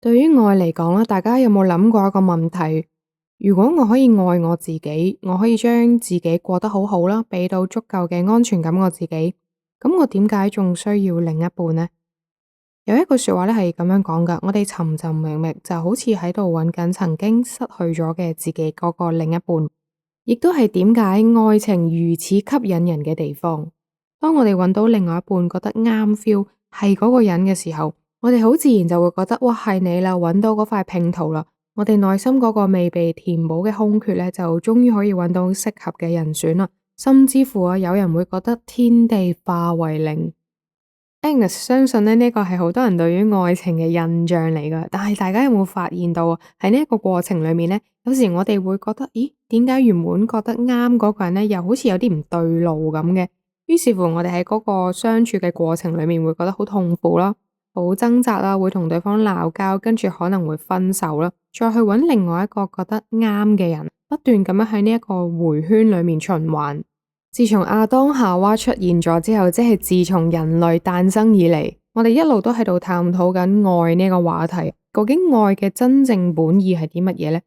對於愛嚟講啦，大家有冇諗過一個問題？如果我可以愛我自己，我可以將自己過得好好啦，俾到足夠嘅安全感我自己，咁我點解仲需要另一半呢？有一句說話咧係咁樣講噶，我哋尋尋覓覓就好似喺度揾緊曾經失去咗嘅自己嗰個另一半，亦都係點解愛情如此吸引人嘅地方。當我哋揾到另外一半，覺得啱 feel 係嗰個人嘅時候，我哋好自然就會覺得，哇，係你啦，揾到嗰塊拼圖啦，我哋內心嗰個未被填補嘅空缺咧，就終於可以揾到適合嘅人選啦。甚至乎啊，有人會覺得天地化為零。Agnes 相信咧，呢個係好多人對於愛情嘅印象嚟噶，但係大家有冇發現到啊？喺呢一個過程裏面咧，有時我哋會覺得，咦，點解原本覺得啱嗰個人咧，又好似有啲唔對路咁嘅？於是乎，我哋喺嗰個相處嘅過程裏面會覺得好痛苦啦，好掙扎啦，會同對方鬧交，跟住可能會分手啦，再去揾另外一個覺得啱嘅人，不斷咁樣喺呢一個回圈裏面循環。自從亞當夏娃出現咗之後，即係自從人類誕生以嚟，我哋一路都喺度探討緊愛呢個話題。究竟愛嘅真正本意係啲乜嘢呢？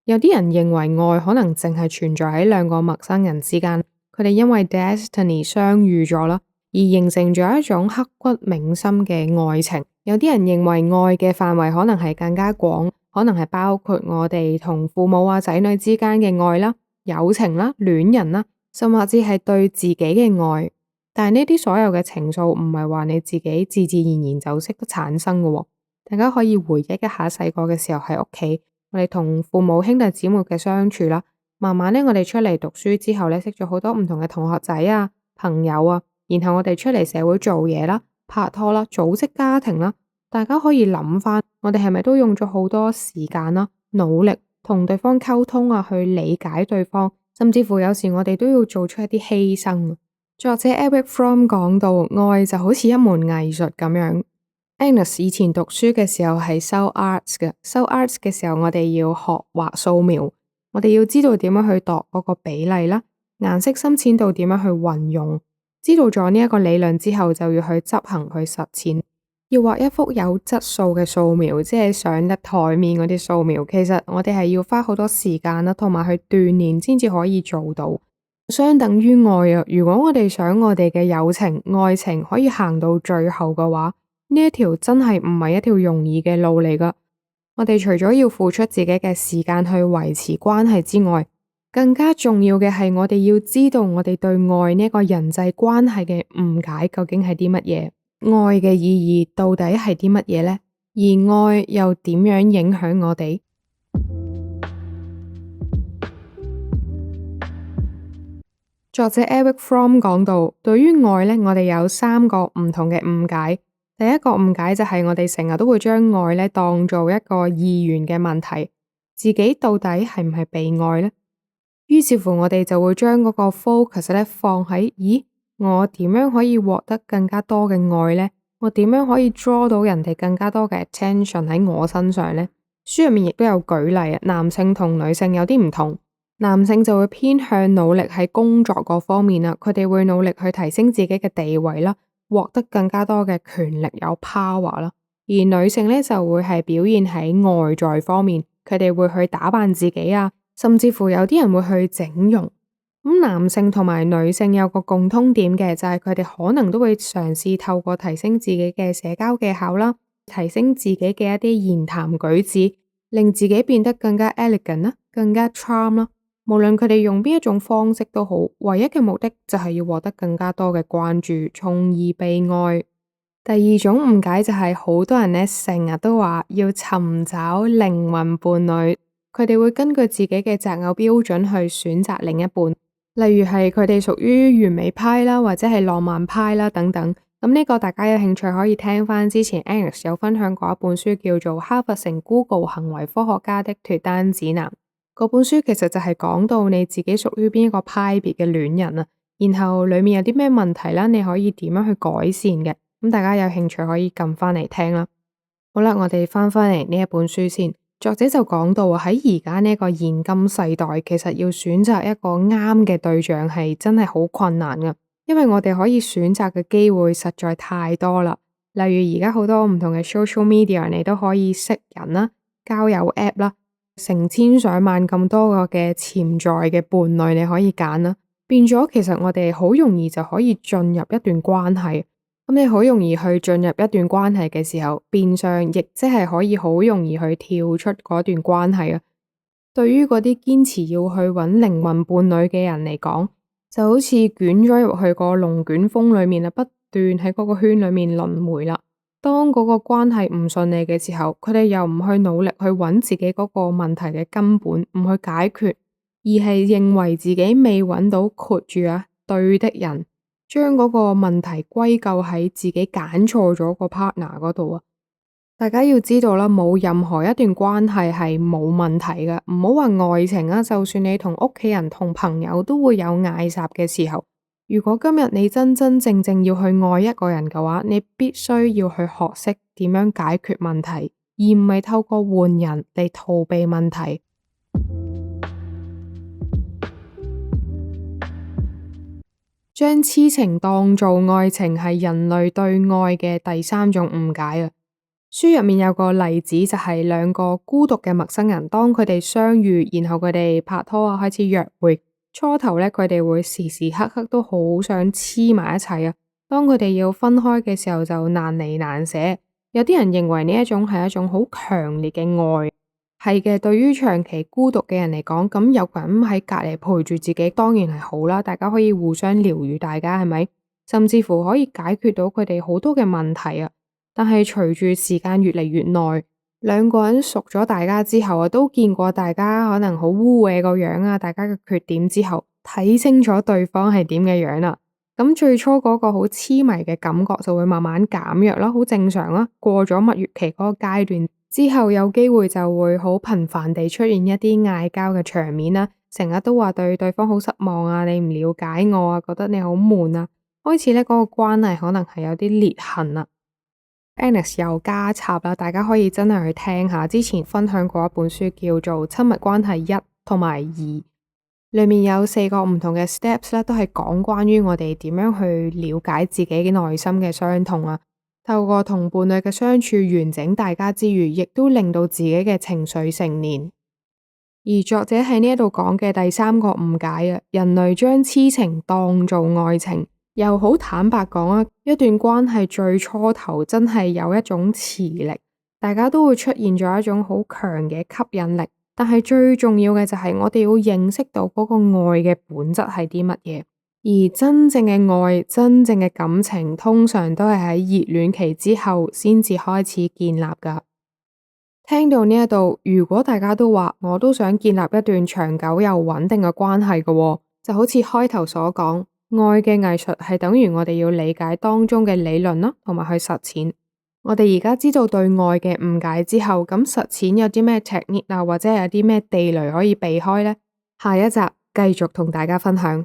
有啲人認為愛可能淨係存在喺兩個陌生人之間，佢哋因為 destiny 相遇咗啦，而形成咗一種刻骨銘心嘅愛情。有啲人認為愛嘅範圍可能係更加廣，可能係包括我哋同父母啊、仔女之間嘅愛啦、友情啦、戀人啦。甚至係對自己嘅愛，但係呢啲所有嘅情愫唔係話你自己自自然然就識得產生嘅喎。大家可以回憶一下細個嘅時候喺屋企，我哋同父母兄弟姊妹嘅相處啦。慢慢咧，我哋出嚟讀書之後咧，識咗好多唔同嘅同學仔啊、朋友啊，然後我哋出嚟社會做嘢啦、拍拖啦、組織家庭啦。大家可以諗翻，我哋係咪都用咗好多時間啦、努力同對方溝通啊，去理解對方？甚至乎有時我哋都要做出一啲犧牲。作者 Eric Fromm 講到，愛就好似一門藝術咁樣。Agnes 以前讀書嘅時候係修 arts 嘅，修 arts 嘅時候我哋要學畫素描，我哋要知道點樣去度嗰個比例啦，顏色深淺到點樣去運用。知道咗呢一個理論之後，就要去執行去實踐。要畫一幅有質素嘅素描，即係上得台面嗰啲素描，其實我哋係要花好多時間啦，同埋去鍛煉先至可以做到。相等於愛啊！如果我哋想我哋嘅友情、愛情可以行到最後嘅話，呢一條真係唔係一條容易嘅路嚟噶。我哋除咗要付出自己嘅時間去維持關係之外，更加重要嘅係我哋要知道我哋對愛呢個人際關係嘅誤解究竟係啲乜嘢。愛嘅意義到底係啲乜嘢呢？而愛又點樣影響我哋？作者 Eric Fromm 講到，對於愛呢，我哋有三個唔同嘅誤解。第一個誤解就係我哋成日都會將愛呢當做一個二元嘅問題，自己到底係唔係被愛呢？於是乎，我哋就會將嗰個 focus 呢放喺，咦？我點樣可以獲得更加多嘅愛呢？我點樣可以 draw 到人哋更加多嘅 attention 喺我身上呢？書入面亦都有舉例啊，男性同女性有啲唔同，男性就會偏向努力喺工作嗰方面啦，佢哋會努力去提升自己嘅地位啦，獲得更加多嘅權力有 power 啦，而女性呢，就會係表現喺外在方面，佢哋會去打扮自己啊，甚至乎有啲人會去整容。咁男性同埋女性有個共通點嘅，就係佢哋可能都會嘗試透過提升自己嘅社交技巧啦，提升自己嘅一啲言談舉止，令自己變得更加 elegant 啦，更加 charm 啦。無論佢哋用邊一種方式都好，唯一嘅目的就係要獲得更加多嘅關注，從而被愛。第二種誤解就係好多人呢成日都話要尋找靈魂伴侶，佢哋會根據自己嘅擇偶標準去選擇另一半。例如係佢哋屬於完美派啦，或者係浪漫派啦等等。咁呢個大家有興趣可以聽翻之前 Agnes 有分享過一本書叫做《哈佛成 Google 行為科學家的脫單指南》。嗰本書其實就係講到你自己屬於邊一個派別嘅戀人啊，然後裏面有啲咩問題啦，你可以點樣去改善嘅。咁大家有興趣可以撳翻嚟聽啦。好啦，我哋翻返嚟呢一本書先。作者就講到喺而家呢個現今世代，其實要選擇一個啱嘅對象係真係好困難噶，因為我哋可以選擇嘅機會實在太多啦。例如而家好多唔同嘅 social media，你都可以識人啦，交友 app 啦，成千上萬咁多個嘅潛在嘅伴侶你可以揀啦，變咗其實我哋好容易就可以進入一段關係。咁你好容易去進入一段關係嘅時候，變相亦即係可以好容易去跳出嗰段關係啊。對於嗰啲堅持要去揾靈魂伴侶嘅人嚟講，就好似捲咗入去個龍捲風裏面啦，不斷喺嗰個圈裏面輪迴啦。當嗰個關係唔順利嘅時候，佢哋又唔去努力去揾自己嗰個問題嘅根本，唔去解決，而係認為自己未揾到括住對的人，將嗰個問題歸咎喺自己揀錯咗個 partner 嗰度啊。大家要知道啦，冇任何一段關係係冇問題㗎，唔好話愛情啊，就算你同屋企人、同朋友都會有嗌霎嘅時候。如果今日你真真正正要去愛一個人嘅話，你必須要去學識點樣解決問題，而唔係透過換人嚟逃避問題。將痴情當做愛情係人類對愛嘅第三種誤解啊！書入面有個例子就係兩個孤獨嘅陌生人，當佢哋相遇，然後佢哋拍拖啊，開始約會。初頭咧，佢哋會時時刻刻都好想黐埋一齊啊。當佢哋要分開嘅時候，就難離難捨。有啲人認為呢一種係一種好強烈嘅愛，係嘅。對於長期孤獨嘅人嚟講，咁有個人喺隔籬陪住自己，當然係好啦。大家可以互相療癒，大家係咪？甚至乎可以解決到佢哋好多嘅問題啊。但係隨住時間越嚟越耐，兩個人熟咗大家之後啊，都見過大家可能好污穢個樣啊，大家嘅缺點之後，睇清楚對方係點嘅樣啦。咁最初嗰個好痴迷嘅感覺就會慢慢減弱啦，好正常啦。過咗蜜月期嗰個階段之後，有機會就會好頻繁地出現一啲嗌交嘅場面啦，成日都話對對方好失望啊，你唔了解我啊，覺得你好悶啊，開始咧嗰個關係可能係有啲裂痕啦。Annis 又加插啦，大家可以真係去聽下，之前分享過一本書叫做《親密關係1同埋2》，裏面有4個唔同嘅 steps 咧，都係講關於我哋點樣去了解自己嘅內心嘅傷痛啊。透過同伴侶嘅相處完整大家之餘，亦都令到自己嘅情緒成年。而作者喺呢一度講嘅第三個誤解啊，人類將痴情當做愛情。又好坦白講啊，一段關係最初頭真係有一種磁力，大家都會出現咗一種好強嘅吸引力。但係最重要嘅就係我哋要認識到嗰個愛嘅本質係啲乜嘢。而真正嘅愛、真正嘅感情，通常都係喺熱戀期之後先至開始建立噶。聽到呢一度，如果大家都話我都想建立一段長久又穩定嘅關係嘅，就好似開頭所講。愛嘅藝術係等於我哋要理解當中嘅理論啦，同埋去實踐。我哋而家知道對愛嘅誤解之後，咁實踐有啲咩 technique 啊，或者有啲咩地雷可以避開呢？下一集繼續同大家分享。